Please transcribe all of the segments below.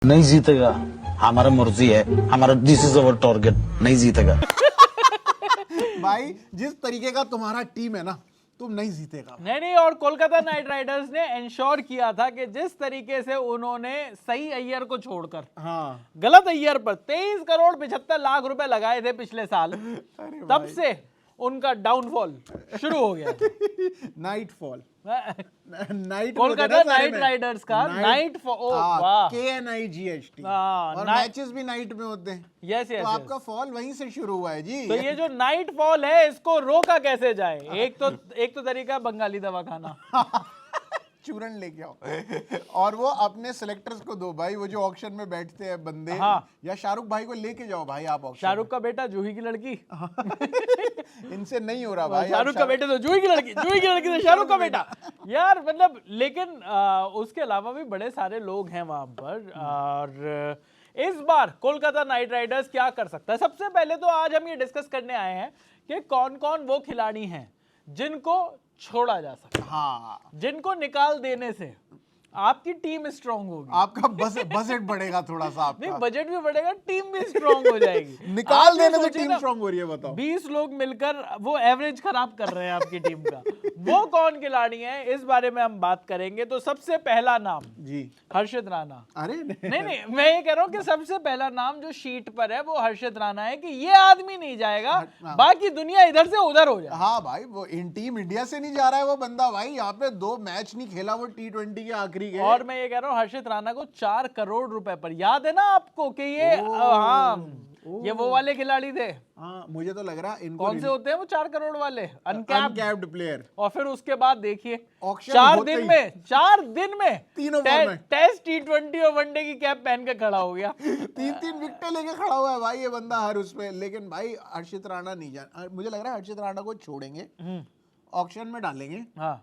नहीं जीतेगा, हमारा मर्जी है, हमारा दिस इज अवर टारगेट, नहीं जीतेगा। भाई जिस तरीके का तुम्हारा टीम है ना, तुम नहीं जीतेगा। नहीं, और कोलकाता नाइट राइडर्स ने इंश्योर किया था कि जिस तरीके से उन्होंने सही अय्यर को छोड़कर गलत अय्यर पर 23 करोड़ 75 लाख रुपए लगाए थे पिछले साल, तब से उनका डाउनफॉल शुरू हो गया। Night fall, night Kolkata night Riders का नाइट फॉल, वाह, KNIGHT, हाँ, और मैचेस भी नाइट में होते हैं। यस तो आपका फॉल वहीं से शुरू हुआ है जी। तो ये जो नाइट फॉल है, इसको रोका कैसे जाए? एक तो तरीका बंगाली दवा खाना, चूरन लेके आओ और वो अपने सिलेक्टर्स को दो भाई, वो जो ऑक्शन में बैठते हैं बंदे। हाँ। या शाहरुख भाई को लेके जाओ भाई आप ऑक्शन। शाहरुख का बेटा जूही की लड़की, इनसे नहीं हो रहा भाई। शाहरुख का बेटा तो जूही की लड़की, जूही की लड़की तो शाहरुख का बेटा यार। मतलब लेकिन उसके अलावा भी बड़े सारे लोग हैं वहां पर। और इस बार कोलकाता नाइट राइडर्स क्या कर सकता है? सबसे पहले तो आज हम ये डिस्कस करने आए हैं कि कौन कौन वो खिलाड़ी हैं जिनको छोड़ा जा सकता है, हाँ, जिनको निकाल देने से आपकी टीम स्ट्रांग होगी, आपका बजट बढ़ेगा थोड़ा सा। आपका नहीं, बजट भी बढ़ेगा, टीम भी स्ट्रांग हो जाएगी। निकाल देने से टीम स्ट्रांग हो रही है, बताओ। 20 लोग मिलकर वो एवरेज खराब कर रहे हैं आपकी टीम का। वो कौन खिलाड़ी हैं, इस बारे में हम बात करेंगे। तो सबसे पहला नाम जी, हर्षित राणा। अरे नहीं, मैं ये कह रहा हूं कि सबसे पहला नाम जो शीट पर है वो हर्षित राणा है, कि ये आदमी नहीं जाएगा, बाकी दुनिया इधर से उधर हो जाए। हाँ भाई, वो इन टीम इंडिया से नहीं जा रहा है वो बंदा भाई। यहाँ पे 2 मैच नहीं खेला वो T20 के आखिरी के। और मैं ये कह रहा हूँ हर्षित राणा को 4 करोड़ रुपए पर, याद है ना आपको कि ये ये वो वाले खिलाड़ी थे। हाँ, मुझे तो लग रहा है इनको कौन से होते हैं वो 4 करोड़ वाले? Uncapped player. और फिर उसके बाद देखिए Auction 4 होते दिन ही। में 4 दिन में तीनों फॉर्मेट, टेस्ट T20 और वनडे की कैप पहन के खड़ा हो गया। 3 विकेटें लेके खड़ा हुआ है भाई ये बंदा हर उसमें। लेकिन भाई हर्षित राणा नहीं जान, मुझे लग रहा है हर्षित राणा को छोड़ेंगे, ऑक्शन में डालेंगे, हाँ,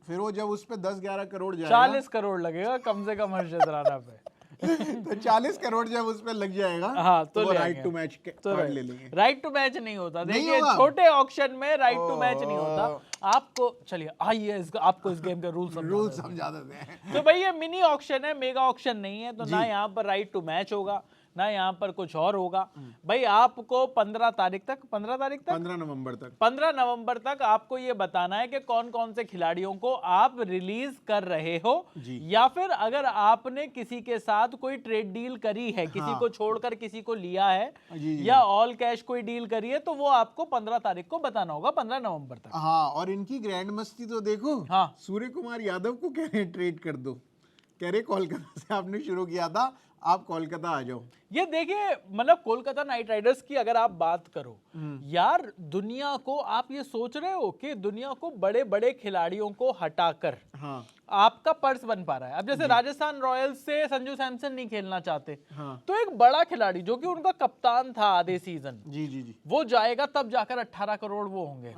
फिर वो जब उस पे 10-11 करोड़ जाएगा, 40 करोड़ लगेगा कम से कम हर्षित राणा पे। तो 40 करोड़ जब उस पे लग जाएगा, हाँ, तो वो ले राइट आएंगे। टू मैच तो कार्ड ले लेंगे। राइट टू मैच नहीं होता, नहीं देखिए होगा। छोटे ऑक्शन में राइट टू मैच नहीं होता। आपको चलिए आइए आपको इस गेम के रूल समझा देते हैं। तो भाई ये मिनी ऑक्शन है, मेगा ऑक्शन नहीं है, तो ना यहाँ पर राइट टू मैच होगा, ना यहाँ पर कुछ और होगा। भाई आपको 15 तारीख तक 15 नवंबर तक 15 नवंबर तक आपको ये बताना है कि कौन कौन से खिलाड़ियों को आप रिलीज कर रहे हो, या फिर अगर आपने किसी के साथ कोई ट्रेड डील करी है, किसी को छोड़कर किसी को लिया है, या ऑल कैश कोई डील करी है, तो वो आपको 15 तारीख को बताना होगा, 15 नवंबर तक। हाँ, और इनकी ग्रैंड मस्ती तो देखो। हाँ, सूर्य कुमार यादव को कह रहे ट्रेड कर दो, कह रहे कोलकाता से आपने शुरू किया था, आप कोलकाता आ जाओ। ये देखिए मतलब कोलकाता नाइट राइडर्स की अगर आप बात करो यार, दुनिया को आप ये सोच रहे हो कि दुनिया को बड़े बड़े खिलाड़ियों को हटाकर आपका पर्स बन पा रहा है। अब जैसे राजस्थान रॉयल्स से संजू सैमसन नहीं खेलना चाहते, तो एक बड़ा खिलाड़ी जो कि उनका कप्तान था आधे सीजन, जी, वो जाएगा, तब जाकर 18 करोड़ वो होंगे।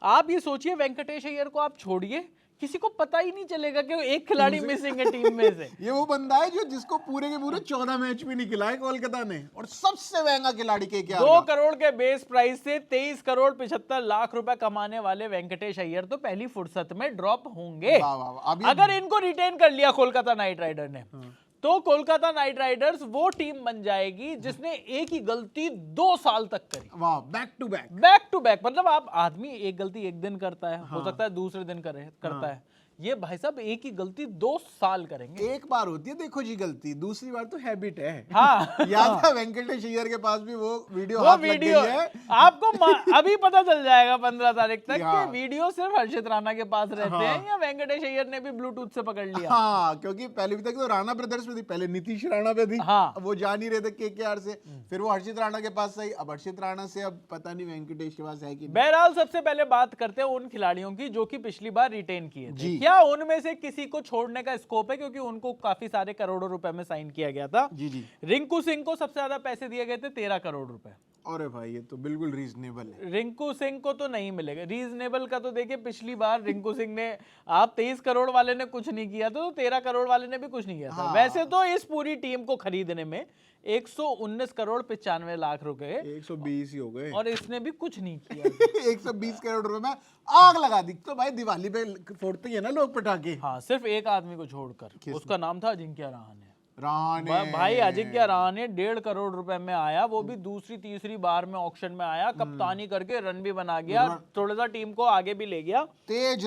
आप ये सोचिए वेंकटेश अय्यर को आप छोड़िए, किसी को पता ही नहीं चलेगा कि एक खिलाड़ी मिसिंग है टीम में से। ये वो बंदा है जो जिसको पूरे के पूरे 14 मैच भी नहीं खिलाए कोलकाता ने, और सबसे महंगा खिलाड़ी के क्या 2 करोड़ के बेस प्राइस से 23 करोड़ 75 लाख रुपए कमाने वाले वेंकटेश अय्यर तो पहली फुर्सत में ड्रॉप होंगे। अगर इनको रिटेन कर लिया कोलकाता नाइट राइडर ने, तो कोलकाता नाइट राइडर्स वो टीम बन जाएगी जिसने एक ही गलती 2 साल तक करी। वाह, बैक टू बैक। मतलब आप आदमी एक गलती एक दिन करता है, हो सकता है दूसरे दिन करता है, ये भाई साहब एक ही गलती 2 साल करेंगे। एक बार होती है देखो जी गलती, दूसरी बार तो हैबिट है। हाँ, याद था वेंकटेश अय्यर के पास भी वो वीडियो हाथ लग गई है। आपको अभी पता चल जाएगा 15 तारीख तक कि वीडियो सिर्फ हर्षित राणा के पास रहते हैं या वेंकटेश अय्यर ने भी ब्लूटूथ से पकड़ लिया। हाँ, क्योंकि पहले भी तक तो राणा ब्रदर्स में थी, पहले नीतीश राणा पे थी। हाँ, वो जा नहीं रहे थे KKR से, फिर वो हर्षित राणा के पास आई, अब हर्षित राणा से अब पता नहीं वेंकटेश के पास है कि। बहरहाल सबसे पहले बात करते हैं उन खिलाड़ियों की जो कि पिछली बार रिटेन किए थे। क्या उनमें से किसी को छोड़ने का स्कोप है? क्योंकि उनको काफी सारे करोड़ों रुपए में साइन किया गया था। जी। रिंकू सिंह को सबसे ज्यादा पैसे दिए गए थे, 13 करोड़ रुपए। अरे भाई ये तो बिल्कुल रीजनेबल है। रिंकू सिंह को तो नहीं मिलेगा। रीजनेबल का तो देखिए पिछली बार रिंकू सिंह ने, आप 23 करोड़ वाले ने कुछ नहीं किया तो 13 करोड़ वाले ने भी कुछ नहीं किया था। वैसे तो इस पूरी टीम को खरीदने में 119 करोड़ 95 लाख रुपए, 120 ही हो गए, और इसने भी कुछ नहीं किया। 120 करोड़ रुपए में आग लगा दी। तो भाई दिवाली पे फोड़ते ही है ना लोग पटाखे। हाँ, सिर्फ एक आदमी को छोड़कर, उसका नाम था अजिंक्य रहाणे। रहाणे भाई अजिंक्य रहाणे 1.5 करोड़ रुपए में आया, वो भी दूसरी तीसरी बार में ऑक्शन में आया, कप्तानी करके रन भी बना गया, थोड़ा सा टीम को आगे भी ले गया, तेज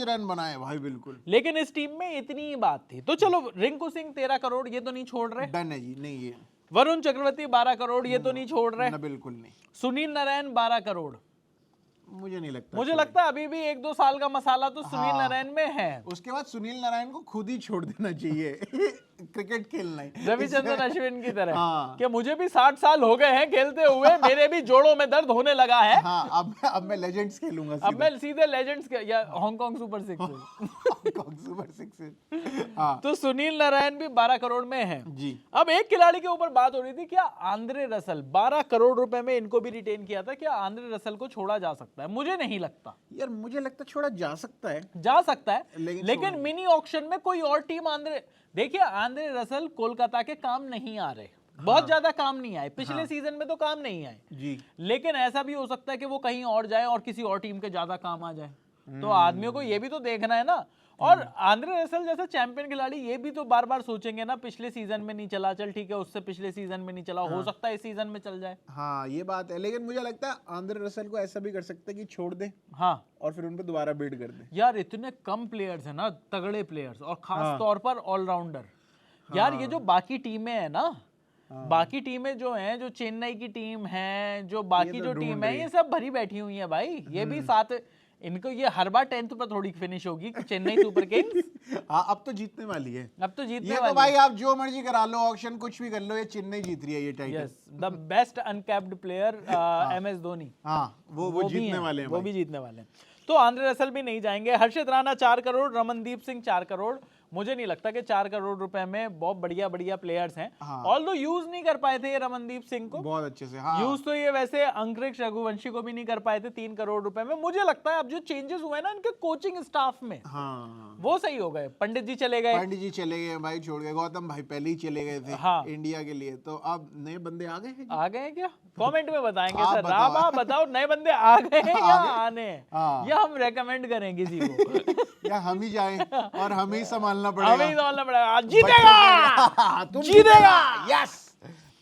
रन बनाए भाई बिल्कुल। लेकिन इस टीम में इतनी ही बात थी। तो चलो रिंकू सिंह 13 करोड़ ये तो नहीं छोड़ रहे, डन है जी, नहीं ये वरुण चक्रवर्ती 12 करोड़ ये तो नहीं छोड़ रहे, ना बिल्कुल नहीं, सुनील नारायण 12 करोड़। मुझे नहीं लगता, मुझे लगता है अभी भी 1-2 साल का मसाला तो सुनील नारायण में है। उसके बाद सुनील नारायण को खुद ही छोड़ देना चाहिए क्रिकेट खेलना ही, रविचंद्रन अश्विन की तरह हाँ। कि मुझे भी 60 साल हो गए हैं खेलते हुए, मेरे भी जोड़ों में दर्द होने लगा है। हाँ, अब मैं लेजेंड्स खेलूंगा, अब मैं सीधे लेजेंड्स या हांगकांग सुपर सिक्स। हाँ तो सुनील नारायण भी 12 करोड़ में है जी। अब एक खिलाड़ी के ऊपर बात हो रही थी, क्या आंद्रे रसल 12 करोड़ रुपए में इनको भी रिटेन किया था, क्या आंद्रे रसल को छोड़ा जा सकता है? मुझे नहीं लगता यार, मुझे लगता छोड़ा जा सकता है, लेकिन मिनी ऑक्शन में कोई और टीम देखिए आंद्रे रसल कोलकाता के काम नहीं आ रहे, बहुत ज्यादा काम नहीं आए पिछले सीजन में, तो काम नहीं आए जी। लेकिन ऐसा भी हो सकता है कि वो कहीं और जाए और किसी और टीम के ज्यादा काम आ जाए, तो आदमियों को ये भी तो देखना है ना। और आंद्रे रसल जैसा चैंपियन खिलाड़ी ये भी तो बार बार सोचेंगे ना, पिछले सीजन में नहीं चला, चल ठीक है उससे पिछले सीजन में नहीं चला, हो सकता है इस सीजन में चल जाए। हाँ ये बात है, लेकिन मुझे लगता है आंद्रे रसल को ऐसा भी कर सकते हैं कि छोड़ दे, हाँ, और फिर उन पे दोबारा बिड कर दे। यार इतने कम प्लेयर्स है ना, तगड़े प्लेयर्स, और खास तौर पर ऑलराउंडर। यार ये जो बाकी टीमें हैं ना, बाकी टीमें जो हैं, जो चेन्नई की टीम है, जो बाकी जो टीम है, ये सब भरी बैठी हुई है भाई, ये भी साथ, इनको ये हर बार 10th पर थोड़ी फिनिश होगी चेन्नई सुपर किंग्स। हाँ अब तो जीतने वाली है, अब तो जीतने ये वाली तो भाई आप जो मर्जी करा लो, ऑक्शन कुछ भी कर लो, ये चेन्नई जीत रही है ये title. Yes, the best uncapped player MS Dhoni. हाँ वो जीतने वाले हैं, वो भी जीतने वाले हैं। तो आंद्रे रसल भी नहीं जाएंगे। हर्षित राणा 4 करोड़, रमनदीप सिंह 4 करोड़। मुझे नहीं लगता कि 4 करोड़ रुपए में बहुत बढ़िया बढ़िया प्लेयर्स हैं। ऑल्दो यूज नहीं कर पाए थे ये रमनदीप सिंह को बहुत अच्छे से, हाँ। यूज तो ये वैसे अंकुरिश रघुवंशी को भी नहीं कर पाए थे 3 करोड़ रुपए में। मुझे लगता है अब जो चेंजेस हुए ना इनके कोचिंग स्टाफ में, हाँ वो सही हो गए। पंडित जी चले गए, भाई छोड़ गए, गौतम भाई पहले ही चले गए थे हाँ। इंडिया के लिए, तो अब नए बंदे आ गए हैं। आ गए क्या? कमेंट में बताएंगे सर, आप बताओ नए बंदे आ गए हैं या आने हैं, या हम रेकमेंड करें किसी को, या हम ही जाएं और हमें ही संभालना पड़ेगा, हमें ही संभालना पड़ेगा। जीतेगा, तुम जीतेगा, यस,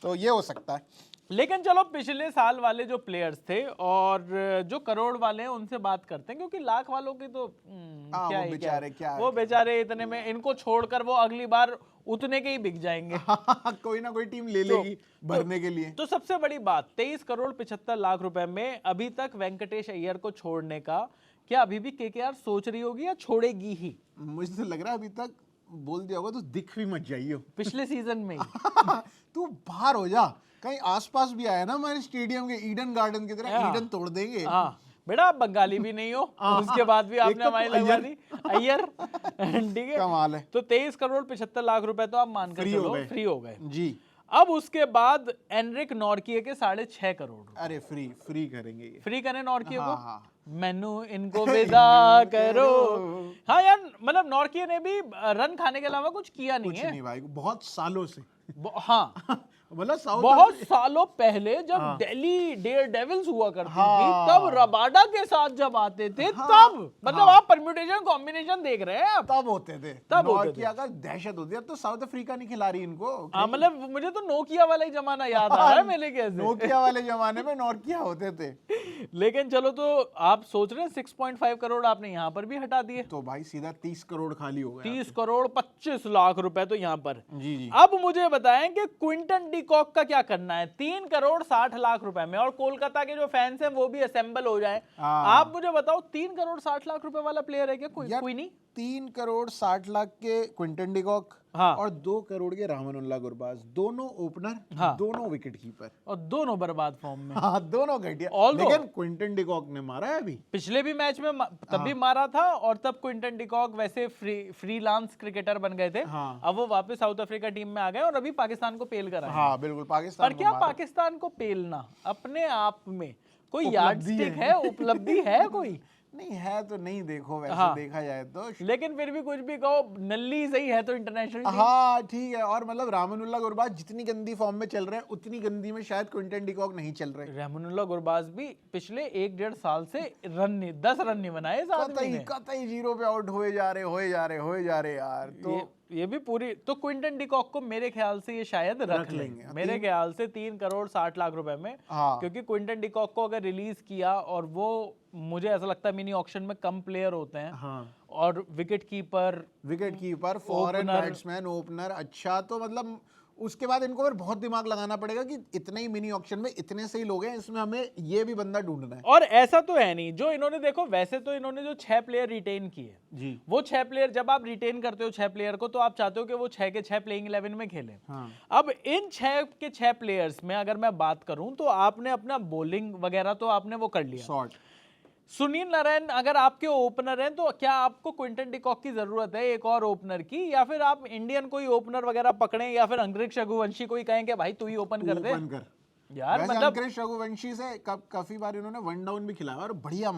तो ये हो सकता है। लेकिन चलो पिछले साल वाले जो प्लेयर्स थे और जो करोड़ वाले हैं उनसे बात करते हैं, क्योंकि लाख वालों की तो क्या वो ही बेचारे क्या वो बेचारे इतने में, इनको छोड़कर वो अगली बार उतने के ही बिक जाएंगे। कोई ना कोई टीम ले लेगी भरने के लिए। तो सबसे बड़ी बात 23 करोड़ 75 लाख रुपए में अभी तक वेंकटेश अय्यर को छोड़ने का क्या अभी भी KKR सोच रही होगी या छोड़ेगी ही? मुझे तो लग रहा है अभी तक बोल दिया होगा तो दिख भी मत जाइयो पिछले सीजन में ही। तू बाहर हो जा, कहीं आसपास भी आया ना हमारे स्टेडियम के, ईडन गार्डन की तरह ईडन तोड़ देंगे। हाँ बेटा, आप बंगाली भी नहीं हो, उसके बाद भी आपने हमारी लगवा दी अय्यर, ठीक है, कमाल है। तो 23 करोड़ 75 लाख रुपए तो आप मानकर चलो फ्री हो गए जी। अब उसके बाद एनरिक नॉर्किए के 6.5 करोड़। अरे फ्री करेंगे ये, फ्री करें नॉर्किए को, हाँ। मैनू इनको विदा करो। हाँ यार, मतलब नॉर्किए ने भी रन खाने के अलावा कुछ किया नहीं है, नहीं भाई, बहुत सालों से। हाँ मतलब बहुत सालों पहले जब दिल्ली डेयर डेविल्स हुआ करती थी, तब रबाडा के साथ जब आते थे, तब मतलब आप परम्यूटेशन कॉम्बिनेशन देख रहे हैं, तब होते थे, तब होते थे। नोकिया का दहशत होती है। अब तो साउथ अफ्रीका नहीं खिला रही इनको। मतलब मुझे तो नोकिया वाला ही जमाना याद आ रहा है मेरे, कैसे नोकिया वाले जमाने में नोकिया होते थे। लेकिन चलो, तो आप सोच रहे हैं 6.5 करोड़ आपने यहाँ पर भी हटा दिए, तो भाई सीधा 30 करोड़ खाली हो गया। 30 करोड़ 25 लाख रुपए तो यहाँ पर। जी। अब मुझे बताएं कि क्विंटन डी कॉक का क्या करना है 3 करोड़ 60 लाख रुपए में, और कोलकाता के जो फैंस हैं वो भी असेंबल हो जाए। आप मुझे बताओ 3 करोड़ 60 लाख रुपए वाला प्लेयर है क्या कोई नहीं? 3 करोड़ 60 लाख के क्विंटन डी कॉक, हाँ। और 2 करोड़ के रामनुल्लाह गुरबाज, दोनों ओपनर, हाँ। दोनों विकेट कीपर, और दोनों बर्बाद फॉर्म में। हाँ, दोनों घटिया। लेकिन क्विंटन डी कॉक ने मारा है अभी, पिछले भी मैच में तब भी मारा था, और तब क्विंटन डी कॉक वैसे फ्रीलांस क्रिकेटर बन गए थे। हाँ। अब वो वापस साउथ अफ्रीका टीम में आ गए और अभी पाकिस्तान को पेल कर आए। हाँ बिल्कुल, पाकिस्तान पर क्या पाकिस्तान को पेलना अपने आप में कोई यार्डस्टिक है, उपलब्धि है कोई? नहीं है तो नहीं, देखो वैसे हाँ। देखा जाए तो, लेकिन फिर भी कुछ भी कहो, नल्ली सही है तो इंटरनेशनल टीम। हाँ ठीक है। और मतलब रामनुल्लाह गुरबाज जितनी गंदी फॉर्म में चल रहे हैं, उतनी गंदी में शायद क्विंटन डी कॉक नहीं चल रहे। रहमानुल्लाह गुरबाज भी पिछले 1-1.5 साल से 10 रन नहीं बनाए इस आदमी ने। कतई 0 पे आउट होए जा रहे यार। तो ये भी पूरी तो क्विंटन डिकॉक को मेरे ख्याल से ये शायद रख लेंगे मेरे ख्याल से 3 करोड़ 60 लाख रुपए में। हाँ। क्योंकि क्विंटन डिकॉक को अगर रिलीज किया और वो मुझे ऐसा लगता है मिनी ऑक्शन में कम प्लेयर होते हैं। हाँ। और wicket keeper foreign batsman, opener, अच्छा तो मतलब उसके बाद इनको फिर बहुत दिमाग लगाना पड़ेगा कि इतने ही मिनी ऑक्शन में इतने सही लोग हैं, इसमें हमें ये भी बंदा ढूंढना है। और ऐसा तो है नहीं जो इन्होंने देखो, वैसे तो इन्होंने जो 6 प्लेयर रिटेन किए जी, वो 6 प्लेयर जब आप रिटेन करते हो 6 प्लेयर को तो आप चाहते हो कि वो 6 के 6 प्लेइंग 11 में खेलें। हाँ। अब इन 6 के 6 प्लेयर्स में अगर मैं बात करूं तो आपने अपना बॉलिंग वगैरह तो आपने वो कर लिया शॉट। सुनील नारायण अगर आपके ओपनर हैं तो क्या आपको क्विंटन डिकॉक की जरूरत है एक और ओपनर की, या फिर आप इंडियन कोई ओपनर वगैरह पकड़ें या फिर अंग्रेज रघुवंशी कोई कहें कि भाई तू ही ओपन कर दे यार। मतलब अंग्रेज रघुवंशी से काफी बार इन्होंने 1 डाउन भी खिलाया और बढ़िया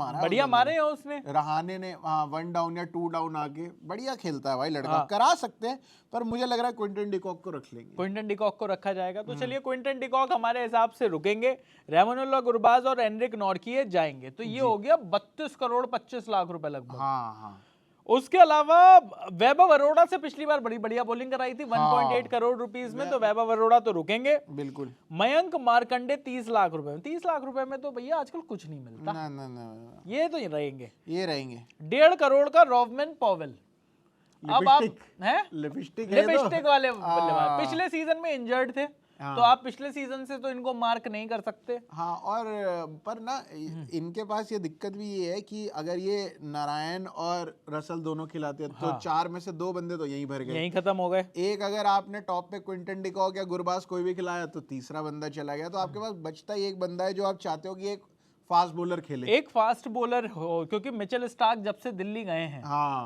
मारे हैं उसने। रहाने ने 1 डाउन या 2 डाउन आके बढ़िया खेलता है भाई लड़का। करा सकते हैं, पर मुझे लग रहा है क्विंटन डिकॉक को रख लेंगे। क्विंटन डिकॉक को रखा जाएगा तो चलिए क्विंटन डिकॉक हमारे हिसाब से रुकेंगे। रेमोनुल्लाह गुरबाज और एनरिक नॉर्किए जाएंगे तो ये हो गया 32 करोड़ 25 लाख रुपए लगभग। हाँ। उसके अलावा वैभव अरोड़ा से पिछली बार बड़ी बढ़िया बॉलिंग कराई थी 1.8 करोड़ रुपीस में, तो वैभव अरोड़ा तो रुकेंगे बिल्कुल। मयंक मार्कंडे 30 लाख रुपए में। 30 लाख रुपए में तो भैया आजकल कुछ नहीं मिलता। ना। ये तो रहेंगे 1.5 करोड़ का रोवमैन पॉवेल। अब आप हैं लिपस्टिक वाले बल्लेबाज पिछले सीजन में इंजर्ड थे। तो आप पिछले सीजन से तो इनको मार्क नहीं कर सकते। हाँ, और पर ना इनके पास ये दिक्कत भी ये है कि अगर ये नारायण और रसल दोनों खिलाते हैं तो 4 में से 2 बंदे तो यहीं भर गए, यहीं खत्म हो गए। एक अगर आपने टॉप पे क्विंटन डिकॉक या गुरबाज कोई भी खिलाया तो तीसरा बंदा चला गया, तो आपके पास बचता ही एक बंदा है जो आप चाहते हो कि एक फास्ट बॉलर खेले, एक फास्ट बॉलर हो। क्योंकि मिचेल स्टार्क जब से दिल्ली गए हैं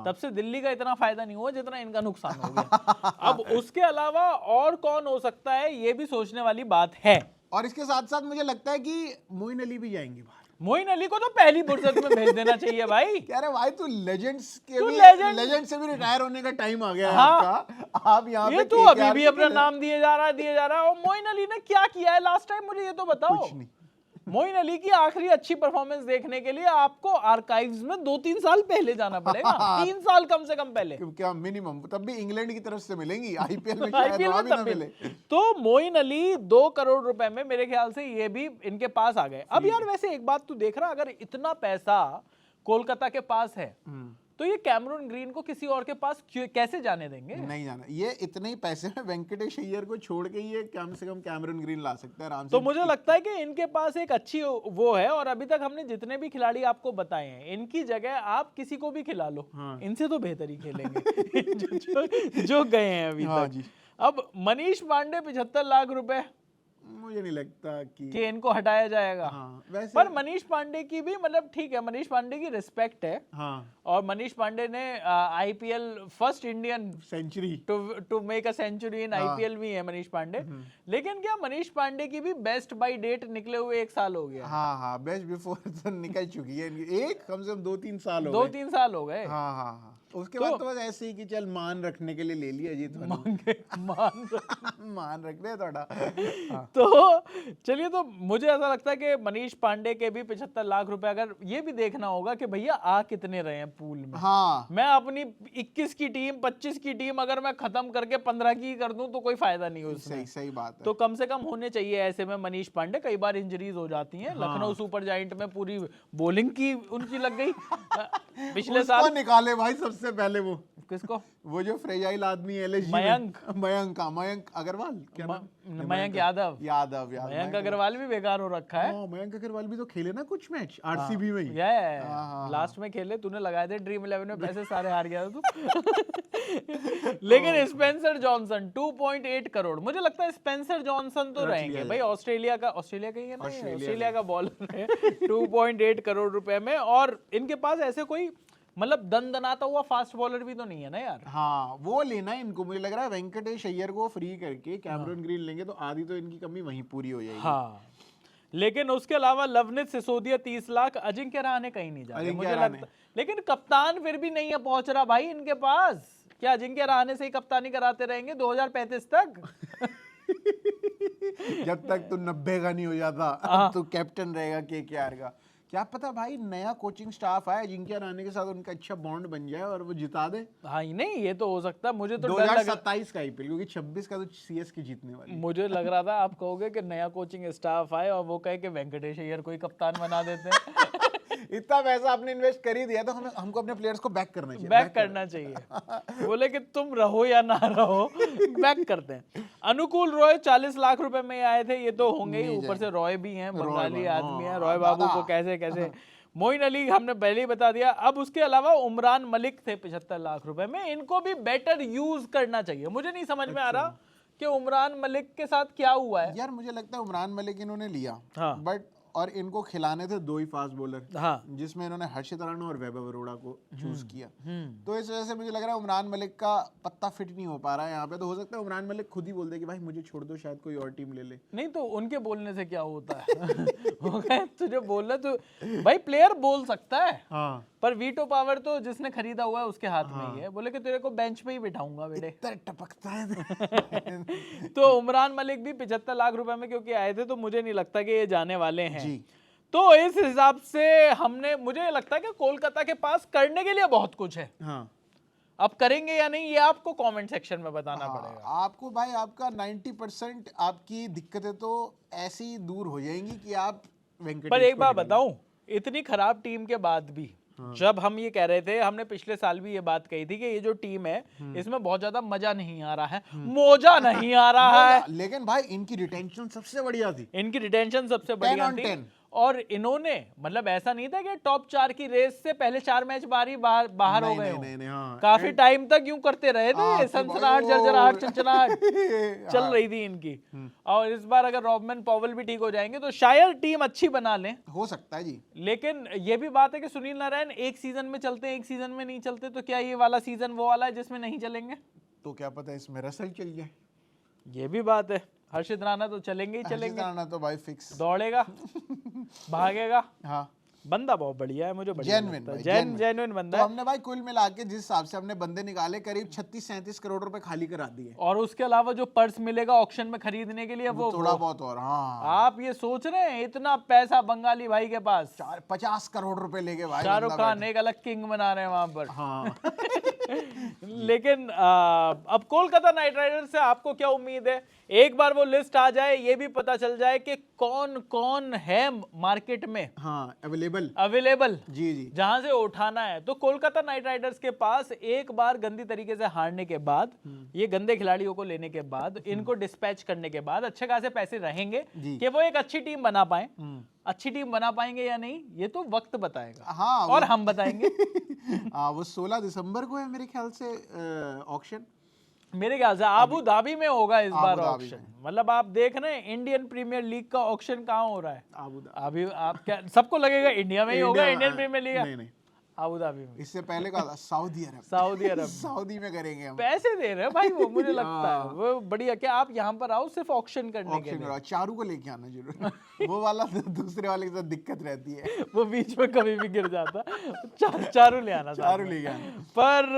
तब से दिल्ली का इतना फायदा नहीं हुआ जितना इनका नुकसान हो गया। अब उसके अलावा और कौन हो सकता है ये भी सोचने वाली बात है। और इसके साथ साथ मुझे लगता है कि मोइन अली भी जाएंगे बाहर। मोइन अली को तो पहली फुर्सत में भेज देना चाहिए भाई। कह रहे भाई तू लेजेंड्स से भी रिटायर होने का टाइम आ गया है आपका। आप यहाँ पे तू अभी भी अपना नाम दिए जा रहा है। और मोइन अली ने क्या किया है लास्ट टाइम, मुझे ये तो बताओ। कुछ नहीं। मोइन अली की आखिरी अच्छी परफॉर्मेंस देखने के लिए आपको आर्काइव्स में 2-3 साल पहले जाना पड़ेगा। 3 साल कम से कम पहले, क्या मिनिमम, तब भी इंग्लैंड की तरफ से मिलेंगी। आईपीएल में शायद वहां भी ना मिले। तो मोइन अली 2 करोड़ रुपए में मेरे ख्याल से ये भी इनके पास आ गए। अब यार वैसे एक बात तू देख रहा, अगर इतना पैसा कोलकाता के पास है तो ये कैमरून ग्रीन को किसी और के पास कैसे जाने देंगे? नहीं जाना। ये इतने ही पैसे में वेंकटेश अय्यर को छोड़ के ये कम से कम कैमरून ग्रीन ला सकते हैं आराम से। तो मुझे लगता है कि इनके पास एक अच्छी वो है। और अभी तक हमने जितने भी खिलाड़ी आपको बताए हैं इनकी जगह आप किसी को भी खिला लो। इनसे तो बेहतर ही खेलेंगे जो गए हैं अभी तक। अब मनीष पांडे 75 लाख रुपए, मुझे नहीं लगता कि इनको हटाया जाएगा। वैसे पर मनीष पांडे की भी मतलब ठीक है, मनीष पांडे की रिस्पेक्ट है। और मनीष पांडे ने IPL first Indian century to make a century in IPL भी है मनीष पांडे। लेकिन क्या मनीष पांडे की भी बेस्ट बाय डेट निकले हुए 1 साल हो गया। हाँ, बेस्ट बिफोर तो निकल चुकी है। एक कम से कम 2-3 साल हो गए। 2-3 साल हो गए। हाँ। उसके बाद तो बस ऐसे ही कि चल मान रखने के लिए ले लिया जी, मान रख ले थोड़ा। तो चलिए, तो मुझे ऐसा लगता है कि मनीष पांडे के भी 75 लाख रुपए, अगर ये भी देखना होगा कि भैया आ कितने रहे हैं पूल में। मैं अपनी 21 की टीम 25 की टीम अगर मैं खत्म करके 15 की कर दूं तो कोई फायदा नहीं उसमें। सही बात है। तो कम से कम होने चाहिए ऐसे में मनीष पांडे। कई बार इंजरीज हो जाती हैं। लखनऊ सुपर जायंट में पूरी बॉलिंग की उनकी लग गई पिछले साल। निकाले भाई सबसे पहले वो किसको? वो जो फ्रेजाइल आदमी है मयंक अग्रवाल, क्या मयंक यादव। मयंक अग्रवाल भी बेकार हो रखा है। मयंक अग्रवाल भी तो खेले ना कुछ मैच आरसीबी में ही। लास्ट में खेले, तूने लगाए थे ड्रीम 11 में पैसे सारे हार गया था तू। लेकिन स्पेंसर जॉनसन 2.8 करोड़, मुझे लगता है स्पेंसर जॉनसन तो रहेंगे भाई। ऑस्ट्रेलिया का ही है ना, ऑस्ट्रेलिया का बॉलर है। 2.8 करोड़ रुपए में। और इनके पास ऐसे कोई मतलब दनदनाता हुआ फास्ट बॉलर भी तो नहीं है ना यार। हाँ, वो लेना है इनको। मुझे लग रहा है वेंकटेश अय्यर को फ्री करके कैमरून ग्रीन लेंगे तो आधी तो इनकी कमी वहीं पूरी हो जाएगी। हाँ, लेकिन उसके अलावा लवनित सिसोदिया 30 लाख, अजिंक्य रहाणे कहीं नहीं जा रहे मुझे लगता। लेकिन कप्तान फिर भी नहीं है पहुंच रहा भाई इनके पास। क्या अजिंक्य रहाणे से ही कप्तानी कराते रहेंगे 2035 तक? जब तक तू 90 का नहीं हो जाता तो कैप्टन रहेगा केकेआर का। क्या पता भाई नया कोचिंग स्टाफ आया, अजिंक्य रहाणे के साथ उनका अच्छा बॉन्ड बन जाए और वो जिता दे। हाँ नहीं ये तो हो सकता है। मुझे तो डर लग 2027 का आईपीएल, क्योंकि 26 का तो सीएसके जीतने वाली। मुझे लग रहा था आप कहोगे कि नया कोचिंग स्टाफ आए और वो कहे कि वेंकटेश अय्यर को ही कप्तान बना देते हैं। इतना पैसा आपने इन्वेस्ट कर ही दिया तो हमको अपने प्लेयर्स को बैक करना चाहिए। बैक करना चाहिए। बोले कि तुम रहो या ना रहो, बैक करते हैं। अनुकूल रॉय 40 लाख रुपए में आए थे, ये तो होंगे ही, ऊपर से रॉय भी हैं, बंगाली आदमी है। रॉय बाबू को कैसे कैसे, मोइन अली हमने पहले ही बता दिया। अब उसके अलावा उमरान मलिक थे 75 लाख रुपए में, इनको भी बेटर यूज करना चाहिए। मुझे नहीं समझ में आ रहा कि उमरान मलिक के साथ क्या हुआ है यार। मुझे लगता है उमरान मलिक इन्होंने लिया, हाँ। बट और इनको खिलाने थे 2 ही फास्ट बॉलर, हाँ। जिसमें इन्होंने हर्षित राणा और वैभव अरोड़ा को चूज किया। तो इस वजह से मुझे लग रहा है उमरान मलिक का पत्ता फिट नहीं हो पा रहा है यहाँ पे। तो हो सकता है उमरान मलिक खुद ही बोल दे कि भाई मुझे छोड़ दो, शायद कोई और टीम ले ले। नहीं तो उनके बोलने से क्या होता है। हो गए तुझे बोलना, तो भाई प्लेयर बोल सकता है, हाँ। पर वीटो पावर तो जिसने खरीदा हुआ है उसके हाथ में ही है। बोले कि तेरे को बेंच पे ही बिठाऊंगा बेटे। इतना टपकता है। तो उमरान मलिक भी 75 लाख रुपए में क्योंकि आए थे, तो मुझे नहीं लगता कि ये जाने वाले हैं जी। तो इस हिसाब से हमने, मुझे लगता है कि कोलकाता के पास करने के लिए बहुत कुछ है। हाँ। अब करेंगे या नहीं ये आपको कमेंट सेक्शन में बताना पड़ेगा। आपको भाई आपका 90% आपकी दिक्कतें तो ऐसी दूर हो जाएंगी कि आप वेंकटेश पर एक को बात निकाल बताऊं, इतनी खराब टीम के बाद भी जब हम ये कह रहे थे, हमने पिछले साल भी ये बात कही थी कि ये जो टीम है इसमें बहुत ज्यादा मजा नहीं आ रहा है, मौजा नहीं आ रहा है। लेकिन भाई इनकी रिटेंशन सबसे बढ़िया थी। इनकी रिटेंशन सबसे बढ़िया 10 on थी 10। और इन्होंने मतलब ऐसा नहीं था कि टॉप 4 की रेस से पहले 4 मैच बाहर हो गए नहीं, हाँ। काफी टाइम तक यूं करते रहे थे, सनसनाहट, जर्जराहट, चंचनाहट चल रही थी इनकी। और इस बार अगर रॉबमैन पॉवेल भी ठीक हो जाएंगे तो शायद टीम अच्छी बना लें। हो सकता है जी। लेकिन ये भी बात है कि सुनील नारायण एक सीजन में चलते हैं, एक सीजन में नहीं चलते, तो क्या ये वाला सीजन वो वाला है जिसमें नहीं चलेंगे? तो क्या पता इसमें रसल चल जाए। ये भी बात है। हर्षित राणा तो चलेंगे ही चलेंगे, राणा तो भाई फिक्स दौड़ेगा, भागेगा। हाँ। बंदा बहुत बढ़िया है, मुझे बढ़िया लगता है। जेन्युइन बंदा तो है। हमने भाई कुल मिला के जिस हिसाब से हमने बंदे निकाले, करीब 36-37 करोड़ रुपए खाली करा दिए। और उसके अलावा जो पर्स मिलेगा ऑक्शन में खरीदने के लिए वो थोड़ा बहुत और। हाँ। आप ये सोच रहे हैं इतना पैसा बंगाली भाई के पास? 50 करोड़ रुपए लेके भाई शाहरुख खान एक अलग किंग बना रहे हैं वहां पर। हाँ। लेकिन अब कोलकाता नाइट राइडर्स से आपको क्या उम्मीद है? एक बार वो लिस्ट आ जाए, ये भी पता चल जाए कि कौन कौन है मार्केट में हाँ अवेलेबल जी जहां से उठाना है। तो कोलकाता नाइट राइडर्स के पास एक बार गंदी तरीके से हारने के बाद, ये गंदे खिलाड़ियों को लेने के बाद, इनको डिस्पैच करने के बाद अच्छे खासे पैसे रहेंगे कि वो एक अच्छी टीम बना पाए। अच्छी टीम बना पाएंगे या नहीं ये तो वक्त बताएगा। हाँ, और हम बताएंगे। वो 16 दिसंबर को है मेरे ख्याल से ऑक्शन। मेरे ख्याल से आबू धाबी में होगा इस बार ऑक्शन। मतलब आप देख रहे हैं इंडियन प्रीमियर लीग का ऑक्शन कहाँ हो रहा है? अभी आप क्या सबको लगेगा इंडिया में ही होगा इंडियन प्रीमियर लीग? नहीं आबू धाबी में। इससे पहले का सऊदी अरब। सऊदी में करेंगे हम। पैसे दे रहे हैं भाई वो, मुझे लगता है वो बढ़िया। क्या आप यहाँ पर आओ सिर्फ ऑक्शन करने के लिए? चारू को लेके आना जरूर। वो वाला दूसरे वाले के साथ दिक्कत रहती है, वो बीच में कभी भी गिर जाता। चारू ले आना, चारू ले आना। पर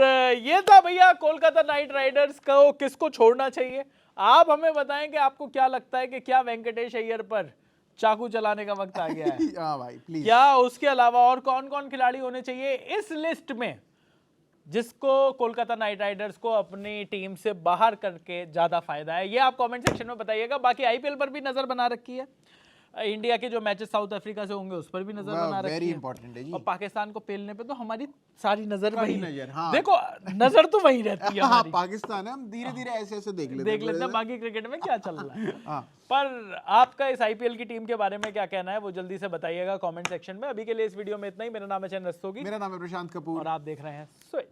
ये था भैया कोलकाता नाइट राइडर्स को किसको छोड़ना चाहिए। आप हमें बताएं कि आपको क्या लगता है कि क्या वेंकटेश अय्यर पर चाकू चलाने का वक्त आ गया है? हाँ भाई प्लीज। क्या उसके अलावा और कौन कौन खिलाड़ी होने चाहिए इस लिस्ट में जिसको कोलकाता नाइट राइडर्स को अपनी टीम से बाहर करके ज्यादा फायदा है? ये आप कमेंट सेक्शन में बताइएगा। बाकी आईपीएल पर भी नजर बना रखी है, इंडिया के जो मैचेस साउथ अफ्रीका से होंगे उस पर भी नजर बना रखी है। वेरी इंपॉर्टेंट है जी। और पाकिस्तान को पेलने पे तो हमारी सारी नजर वही नजर, हाँ। देखो नजर तो वही रहती है हमारी। पाकिस्तान है, हम धीरे धीरे ऐसे देख लेते हैं बाकी क्रिकेट में क्या चल रहा है। हाँ। पर आपका इस आईपीएल की टीम के बारे में क्या कहना है वो जल्दी से बताइएगा कमेंट सेक्शन में। अभी के लिए इस वीडियो में इतना ही। मेरा नाम है चंद रस्तोगी, मेरा नाम है प्रशांत कपूर और आप देख रहे हैं स्विच।